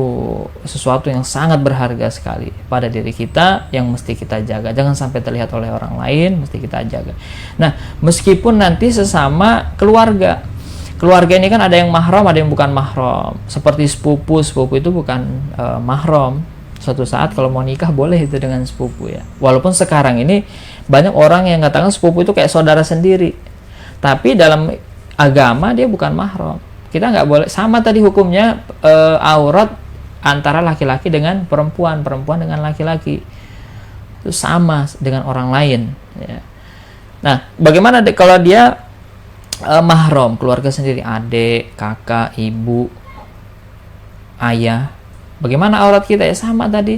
sesuatu yang sangat berharga sekali pada diri kita yang mesti kita jaga. Jangan sampai terlihat oleh orang lain, mesti kita jaga. Nah, meskipun nanti sesama keluarga ini kan ada yang mahram, ada yang bukan mahram. Seperti sepupu itu bukan mahram. Suatu saat kalau mau nikah boleh itu dengan sepupu ya. Walaupun sekarang ini banyak orang yang katakan sepupu itu kayak saudara sendiri. Tapi dalam agama dia bukan mahram. Kita nggak boleh, sama tadi hukumnya aurat antara laki-laki dengan perempuan dengan laki-laki itu sama dengan orang lain ya. Nah, bagaimana kalau dia mahram, keluarga sendiri, adik, kakak, ibu, ayah, bagaimana aurat kita ya sama tadi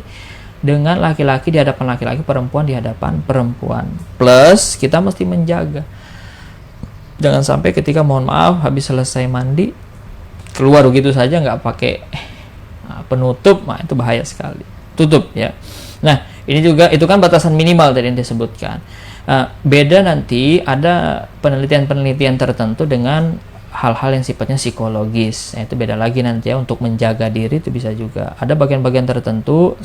dengan laki-laki di hadapan laki-laki, perempuan di hadapan perempuan. Plus kita mesti menjaga. Jangan sampai ketika mohon maaf habis selesai mandi keluar begitu saja nggak pakai penutup, nah itu bahaya sekali. Tutup ya. Nah, Ini juga, itu kan batasan minimal tadi yang disebutkan. Beda nanti ada penelitian-penelitian tertentu dengan hal-hal yang sifatnya psikologis. Itu beda lagi nanti ya, untuk menjaga diri itu bisa juga. Ada bagian-bagian tertentu,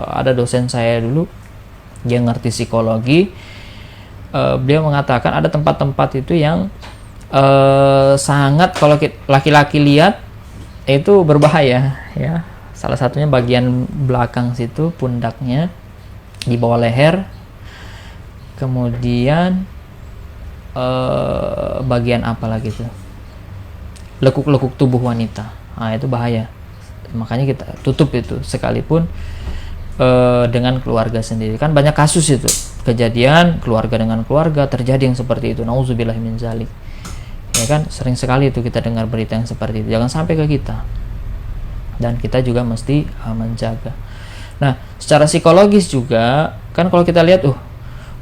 ada dosen saya dulu, dia ngerti psikologi, beliau mengatakan ada tempat-tempat itu yang sangat, kalau laki-laki lihat itu berbahaya ya. Salah satunya bagian belakang situ, pundaknya, di bawah leher, kemudian bagian apa lagi tuh, lekuk-lekuk tubuh wanita. Itu bahaya, makanya kita tutup itu, sekalipun dengan keluarga sendiri. Kan banyak kasus itu, kejadian keluarga dengan keluarga terjadi yang seperti itu, nauzubillah min zalik ya kan. Sering sekali itu kita dengar berita yang seperti itu, jangan sampai ke kita, dan kita juga mesti menjaga. Nah, secara psikologis juga kan, kalau kita lihat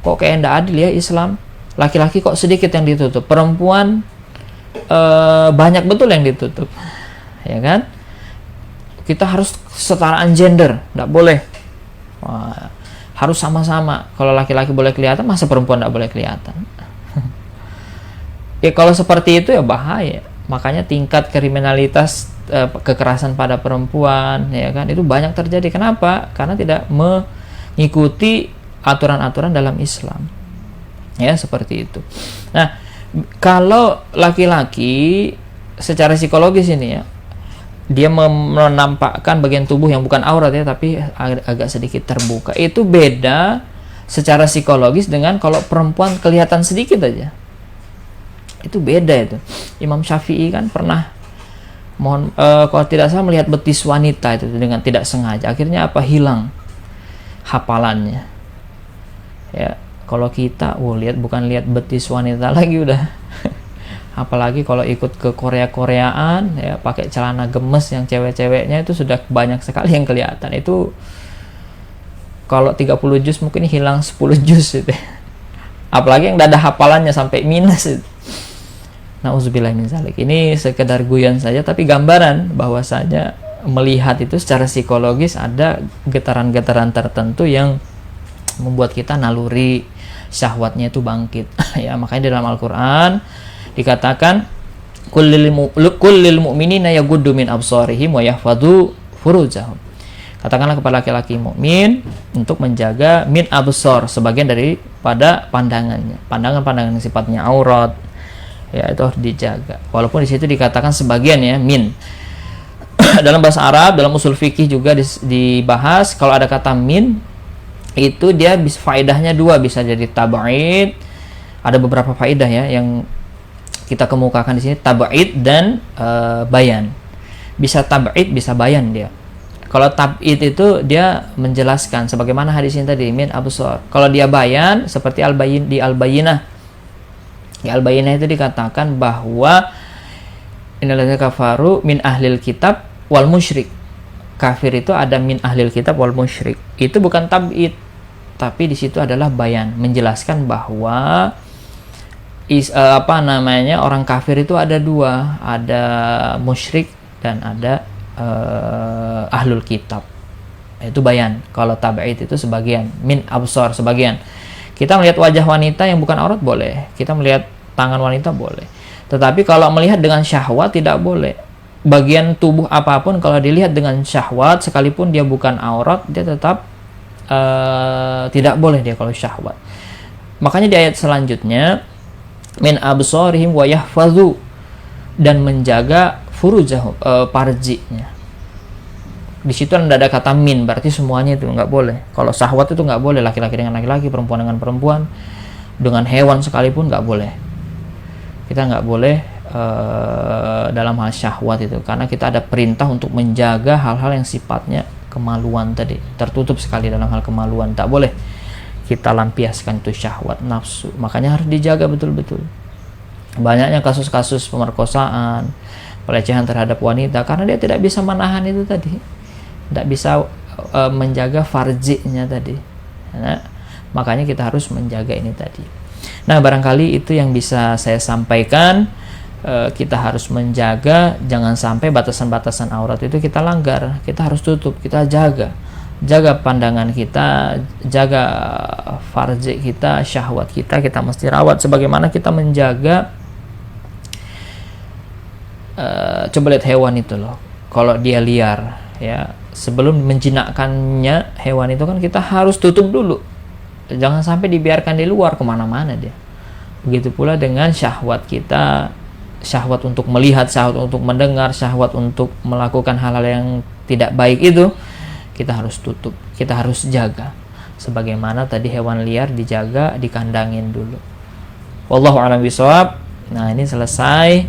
kok kayak ndak adil ya Islam, laki-laki kok sedikit yang ditutup, perempuan banyak betul yang ditutup ya kan. Kita harus kesetaraan gender, ndak boleh. Harus sama-sama. Kalau laki-laki boleh kelihatan, masa perempuan ndak boleh kelihatan? Ya kalau seperti itu ya bahaya. Makanya tingkat kriminalitas kekerasan pada perempuan ya kan, itu banyak terjadi. Kenapa? Karena tidak mengikuti aturan-aturan dalam Islam ya, seperti itu. Nah, kalau laki-laki secara psikologis ini ya, dia menampakkan bagian tubuh yang bukan aurat ya, tapi agak sedikit terbuka, itu beda secara psikologis dengan kalau perempuan kelihatan sedikit aja. Itu beda itu. Imam Syafi'i kan pernah kalau tidak salah melihat betis wanita itu dengan tidak sengaja, akhirnya apa, hilang hafalannya ya. Kalau kita bukan lihat betis wanita lagi udah apalagi kalau ikut ke Korea-Koreaan ya, pakai celana gemes yang cewek-ceweknya, itu sudah banyak sekali yang kelihatan. Itu kalau 30 juz mungkin hilang 10 juz itu. Apalagi yang ada hafalannya sampai minus itu. Nauzubillah min zalik. Ini sekedar guyon saja, tapi gambaran bahwasanya melihat itu secara psikologis ada getaran-getaran tertentu yang membuat kita naluri syahwatnya itu bangkit. Ya, makanya dalam Al-Qur'an dikatakan kullil mu'minina yaghuddu min absarihim wa yahfadhu furujahum. Katakanlah kepada laki-laki mukmin untuk menjaga min absar, sebagian daripada pandangannya, pandangan-pandangan yang sifatnya aurat ya, itu harus dijaga. Walaupun di situ dikatakan sebagian ya, min. Dalam bahasa Arab, dalam usul fikih juga dibahas, kalau ada kata min itu dia faedahnya dua, bisa jadi tab'id. Ada beberapa faedah ya yang kita kemukakan di sini, tab'id dan bayan. Bisa tab'id, bisa bayan dia. Kalau tab'id itu dia menjelaskan sebagaimana hadis ini tadi, min absar. Kalau dia bayan seperti di Al-Bayyinah. Di Al-Bayyinah itu dikatakan bahwa innalladzina kafaru min ahlil kitab wal musyrik. Kafir itu ada min ahlil kitab wal musyrik. Itu bukan tab'id, tapi di situ adalah bayan, menjelaskan bahwa orang kafir itu ada dua, ada musyrik dan ada ahlul kitab. Itu bayan. Kalau tab'id itu sebagian, min absar sebagian. Kita melihat wajah wanita yang bukan aurat boleh, kita melihat tangan wanita boleh. Tetapi kalau melihat dengan syahwat tidak boleh. Bagian tubuh apapun kalau dilihat dengan syahwat, sekalipun dia bukan aurat, dia tetap tidak boleh dia kalau syahwat. Makanya di ayat selanjutnya, min absarihim wa yahfazu, dan menjaga furujahum, parjinya. Di situ ada kata min, berarti semuanya itu nggak boleh. Kalau syahwat itu nggak boleh, laki-laki dengan laki-laki, perempuan dengan perempuan, dengan hewan sekalipun nggak boleh. Kita nggak boleh dalam hal syahwat itu, karena kita ada perintah untuk menjaga hal-hal yang sifatnya kemaluan tadi, tertutup sekali dalam hal kemaluan, tak boleh kita lampiaskan itu syahwat nafsu. Makanya harus dijaga betul-betul. Banyaknya kasus-kasus pemerkosaan, pelecehan terhadap wanita karena dia tidak bisa menahan itu tadi, tidak bisa menjaga farjinya tadi. Nah, makanya kita harus menjaga ini tadi. Nah, barangkali itu yang bisa saya sampaikan. Kita harus menjaga, jangan sampai batasan-batasan aurat itu kita langgar. Kita harus tutup, kita jaga. jaga pandangan kita, jaga farji kita, syahwat kita, kita mesti rawat sebagaimana kita menjaga coba lihat hewan itu loh, kalau dia liar ya, sebelum menjinakkannya hewan itu kan kita harus tutup dulu, jangan sampai dibiarkan di luar, kemana-mana dia. Begitu pula dengan syahwat kita, syahwat untuk melihat, syahwat untuk mendengar, syahwat untuk melakukan hal-hal yang tidak baik itu kita harus tutup, kita harus jaga sebagaimana tadi hewan liar dijaga, dikandangin dulu. Wallahu a'lam bishawab. Nah, ini selesai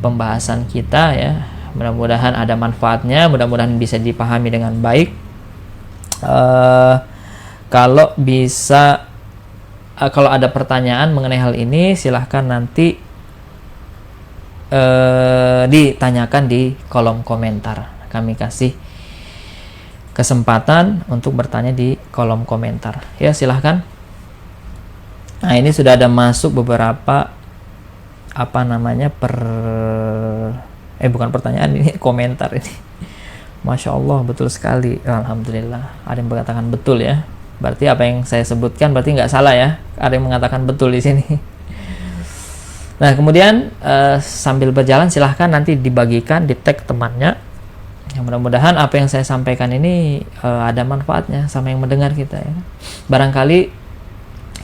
pembahasan kita ya, mudah-mudahan ada manfaatnya, mudah-mudahan bisa dipahami dengan baik. Kalau bisa, kalau ada pertanyaan mengenai hal ini silahkan nanti ditanyakan di kolom komentar. Kami kasih kesempatan untuk bertanya di kolom komentar ya, silahkan. Nah, ini sudah ada masuk beberapa bukan pertanyaan, ini komentar ini. Masya Allah, betul sekali, alhamdulillah. Ada yang mengatakan betul ya, berarti apa yang saya sebutkan berarti nggak salah ya, ada yang mengatakan betul di sini. Nah, kemudian sambil berjalan silahkan nanti dibagikan, di tag temannya. Ya, mudah-mudahan apa yang saya sampaikan ini ada manfaatnya sama yang mendengar kita ya. Barangkali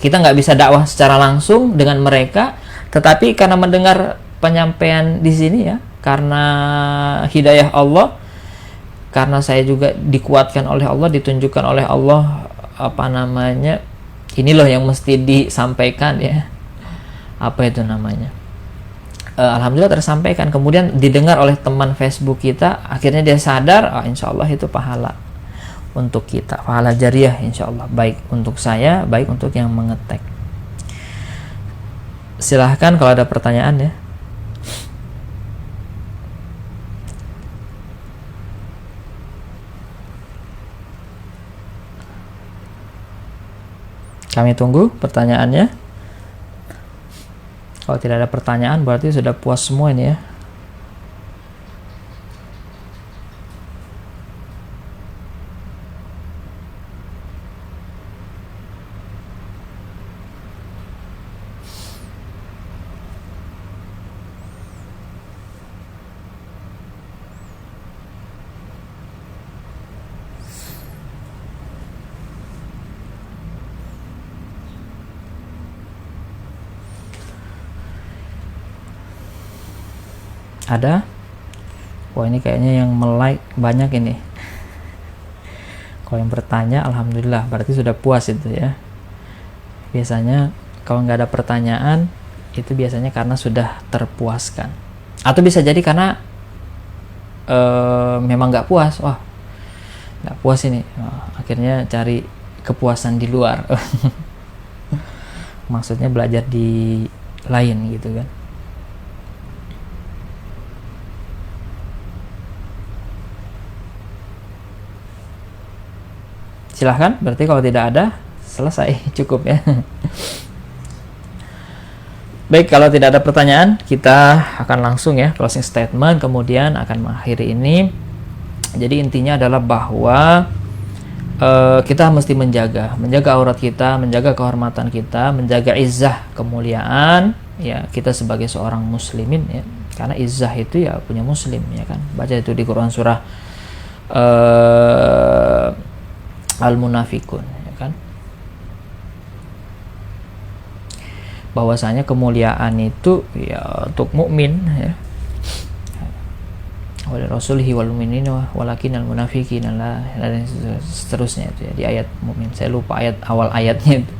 kita nggak bisa dakwah secara langsung dengan mereka, tetapi karena mendengar penyampaian di sini ya, karena hidayah Allah, karena saya juga dikuatkan oleh Allah, ditunjukkan oleh Allah ini loh yang mesti disampaikan ya, apa itu namanya, alhamdulillah tersampaikan, kemudian didengar oleh teman Facebook kita, akhirnya dia sadar, insya Allah itu pahala untuk kita, pahala jariah insya Allah, baik untuk saya, baik untuk yang mengetek. Silahkan kalau ada pertanyaan ya. Kami tunggu pertanyaannya. Kalau tidak ada pertanyaan berarti sudah puas semua ini ya. Ada? Wah, ini kayaknya yang like banyak ini. Kalau yang bertanya, alhamdulillah, berarti sudah puas itu ya. Biasanya kalau nggak ada pertanyaan, itu biasanya karena sudah terpuaskan. Atau bisa jadi karena memang nggak puas. Wah, nggak puas ini. Akhirnya cari kepuasan di luar. Maksudnya belajar di lain gitu kan. Silahkan, berarti kalau tidak ada, selesai, cukup ya. Baik, kalau tidak ada pertanyaan, kita akan langsung ya, closing statement, kemudian akan mengakhiri ini. Jadi intinya adalah bahwa kita mesti menjaga aurat kita, menjaga kehormatan kita, menjaga izzah, kemuliaan, ya, kita sebagai seorang muslimin ya. Karena izzah itu ya punya muslim ya kan. Baca itu di Quran surah Al-Munafikun ya kan, bahwasanya kemuliaan itu ya untuk mukmin ya, wal rasulihi wal mu'minina walakinal munafiqina la, dan seterusnya itu ya di ayat mukmin. Saya lupa awal ayatnya itu.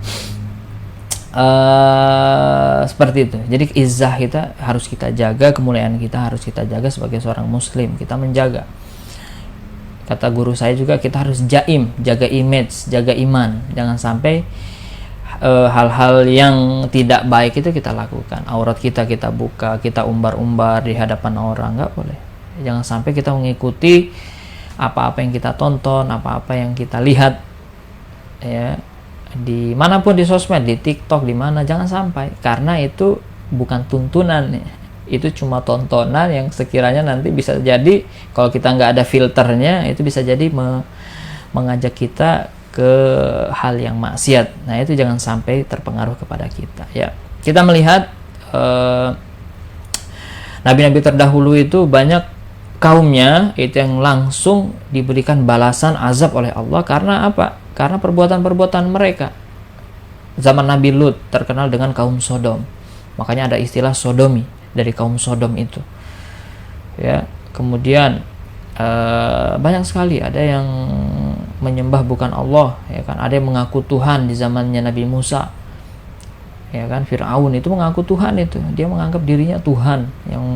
Seperti itu. Jadi izzah kita harus kita jaga, kemuliaan kita harus kita jaga sebagai seorang muslim, kita menjaga. Kata guru saya juga, kita harus jaim, jaga image, jaga iman. Jangan sampai hal-hal yang tidak baik itu kita lakukan. Aurat kita buka, kita umbar-umbar di hadapan orang, nggak boleh. Jangan sampai kita mengikuti apa-apa yang kita tonton, apa-apa yang kita lihat ya, di manapun, di sosmed, di TikTok, di mana, jangan sampai, karena itu bukan tuntunan ya. Itu cuma tontonan yang sekiranya nanti bisa jadi kalau kita nggak ada filternya, itu bisa jadi mengajak kita ke hal yang maksiat. Nah, itu jangan sampai terpengaruh kepada kita. Ya, kita melihat nabi-nabi terdahulu itu banyak kaumnya itu yang langsung diberikan balasan azab oleh Allah karena apa? Karena perbuatan-perbuatan mereka. Zaman Nabi Lut terkenal dengan kaum Sodom. Makanya ada istilah sodomi dari kaum Sodom itu. Ya, kemudian banyak sekali ada yang menyembah bukan Allah, ya kan? Ada yang mengaku Tuhan di zamannya Nabi Musa. Ya kan, Firaun itu mengaku Tuhan itu. Dia menganggap dirinya Tuhan yang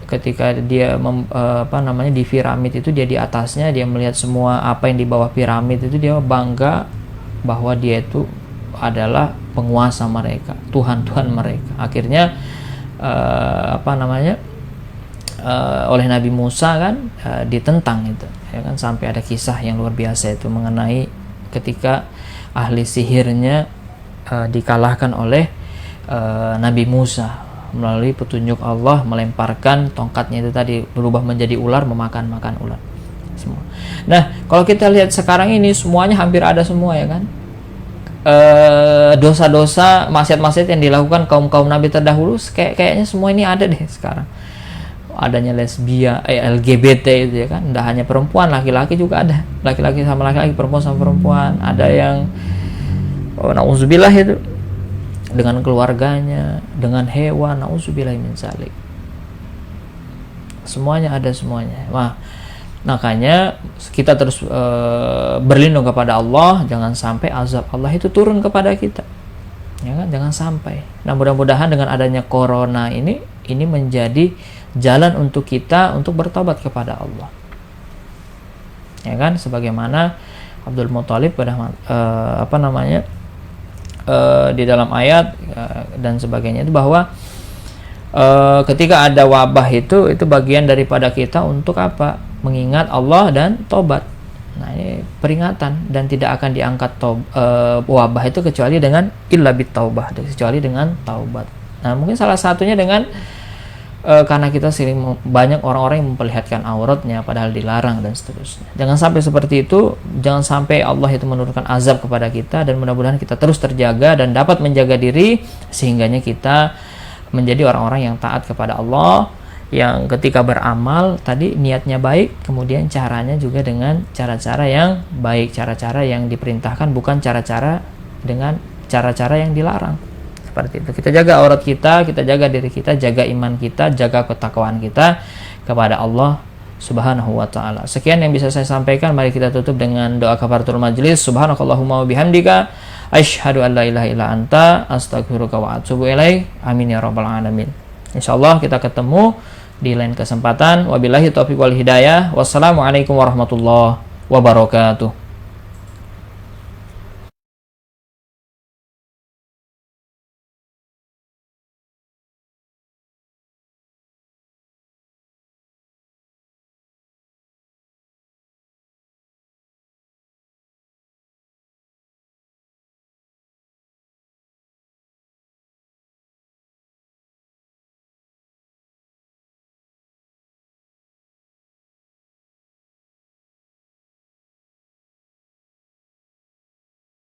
ketika dia di piramid itu dia di atasnya, dia melihat semua apa yang di bawah piramid itu, dia bangga bahwa dia itu adalah penguasa mereka, Tuhan mereka. Akhirnya oleh Nabi Musa kan ditentang itu, ya kan, sampai ada kisah yang luar biasa itu mengenai ketika ahli sihirnya dikalahkan oleh Nabi Musa melalui petunjuk Allah, melemparkan tongkatnya itu tadi berubah menjadi ular, memakan ular semua. Nah, kalau kita lihat sekarang ini semuanya hampir ada semua, ya kan, dosa-dosa, maksiat-maksiat yang dilakukan kaum Nabi terdahulu kayaknya semua ini ada deh sekarang. Adanya lesbia, LGBT itu, ya kan, tidak hanya perempuan, laki-laki juga ada, laki-laki sama laki-laki, perempuan sama perempuan, ada yang nauzubillah itu dengan keluarganya, dengan hewan, nauzubillah min dzalik. Semuanya ada semuanya. Wah, makanya kita terus berlindung kepada Allah, jangan sampai azab Allah itu turun kepada kita. Ya kan, jangan sampai. Nah, mudah-mudahan dengan adanya corona ini menjadi jalan untuk kita untuk bertobat kepada Allah. Ya kan, sebagaimana Abdul Muthalib pada di dalam ayat dan sebagainya itu bahwa ketika ada wabah itu bagian daripada kita untuk apa? Mengingat Allah dan tobat. Nah, ini peringatan, dan tidak akan diangkat wabah itu kecuali dengan illa bit taubah, kecuali dengan taubat. Nah, mungkin salah satunya dengan karena kita sering banyak orang-orang yang memperlihatkan auratnya padahal dilarang dan seterusnya. Jangan sampai seperti itu, jangan sampai Allah itu menurunkan azab kepada kita, dan mudah-mudahan kita terus terjaga dan dapat menjaga diri sehingganya kita menjadi orang-orang yang taat kepada Allah, yang ketika beramal tadi niatnya baik, kemudian caranya juga dengan cara-cara yang baik, cara-cara yang diperintahkan, bukan cara-cara dengan cara-cara yang dilarang. Seperti itu. Kita jaga aurat kita jaga diri kita, jaga iman kita, jaga ketakwaan kita kepada Allah Subhanahu wa taala. Sekian yang bisa saya sampaikan. Mari kita tutup dengan doa kafaratul majlis. Subhanakallahumma wa bihamdika asyhadu an la ilaha illa anta astaghfiruka wa atubu ilaik. Amin ya rabbal alamin. Insyaallah kita ketemu di lain kesempatan. Wabillahi taufiq wal hidayah. Wassalamualaikum warahmatullahi wabarakatuh.